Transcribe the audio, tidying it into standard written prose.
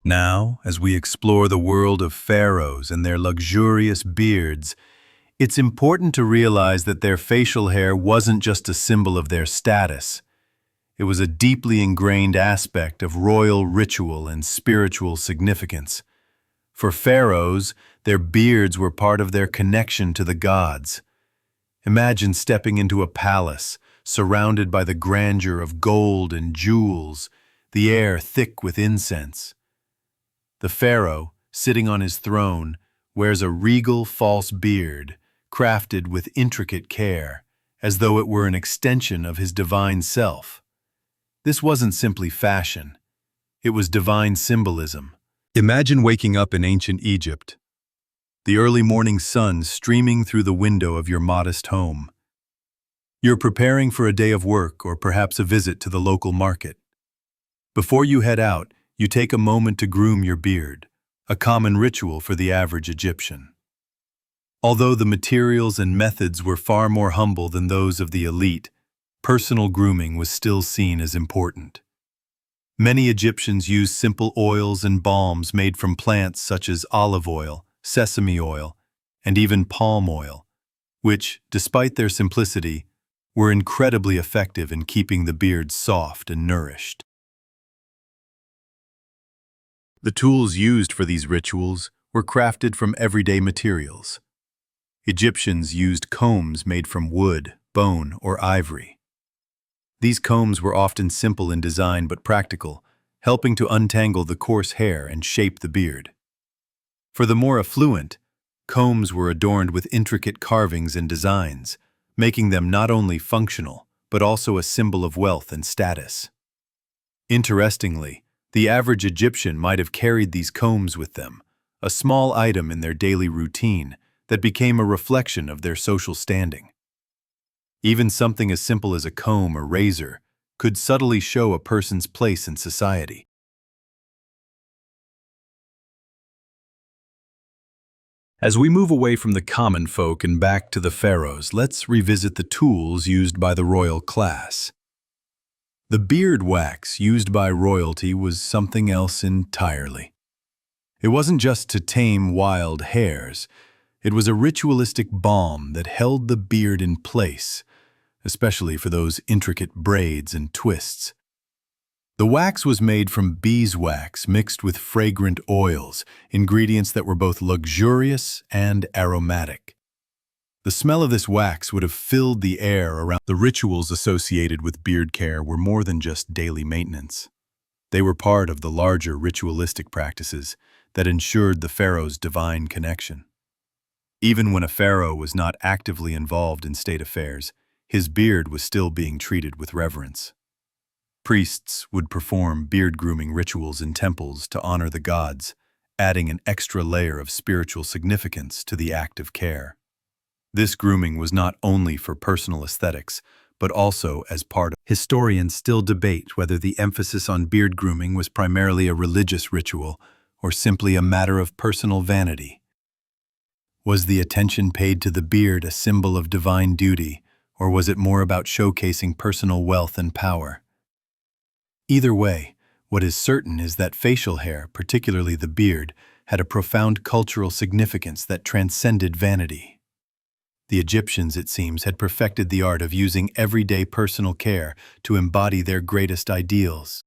Now, as we explore the world of pharaohs and their luxurious beards, it's important to realize that their facial hair wasn't just a symbol of their status. It was a deeply ingrained aspect of royal ritual and spiritual significance. For pharaohs, their beards were part of their connection to the gods. Imagine stepping into a palace, surrounded by the grandeur of gold and jewels, the air thick with incense. The pharaoh, sitting on his throne, wears a regal false beard, crafted with intricate care, as though it were an extension of his divine self. This wasn't simply fashion. It was divine symbolism. Imagine waking up in ancient Egypt, the early morning sun streaming through the window of your modest home. You're preparing for a day of work or perhaps a visit to the local market. Before you head out, you take a moment to groom your beard, a common ritual for the average Egyptian. Although the materials and methods were far more humble than those of the elite, personal grooming was still seen as important. Many Egyptians used simple oils and balms made from plants such as olive oil, sesame oil, and even palm oil, which, despite their simplicity, were incredibly effective in keeping the beard soft and nourished. The tools used for these rituals were crafted from everyday materials. Egyptians used combs made from wood, bone, or ivory. These combs were often simple in design but practical, helping to untangle the coarse hair and shape the beard. For the more affluent, combs were adorned with intricate carvings and designs, making them not only functional, but also a symbol of wealth and status. Interestingly, the average Egyptian might have carried these combs with them, a small item in their daily routine that became a reflection of their social standing. Even something as simple as a comb or razor could subtly show a person's place in society. As we move away from the common folk and back to the pharaohs, let's revisit the tools used by the royal class. The beard wax used by royalty was something else entirely. It wasn't just to tame wild hares. It was a ritualistic balm that held the beard in place, especially for those intricate braids and twists. The wax was made from beeswax mixed with fragrant oils, ingredients that were both luxurious and aromatic. The smell of this wax would have filled the air around. The rituals associated with beard care were more than just daily maintenance. They were part of the larger ritualistic practices that ensured the pharaoh's divine connection. Even when a pharaoh was not actively involved in state affairs, his beard was still being treated with reverence. Priests would perform beard grooming rituals in temples to honor the gods, adding an extra layer of spiritual significance to the act of care. This grooming was not only for personal aesthetics, but also as part of. Historians still debate whether the emphasis on beard grooming was primarily a religious ritual or simply a matter of personal vanity. Was the attention paid to the beard a symbol of divine duty, or was it more about showcasing personal wealth and power? Either way, what is certain is that facial hair, particularly the beard, had a profound cultural significance that transcended vanity. The Egyptians, it seems, had perfected the art of using everyday personal care to embody their greatest ideals.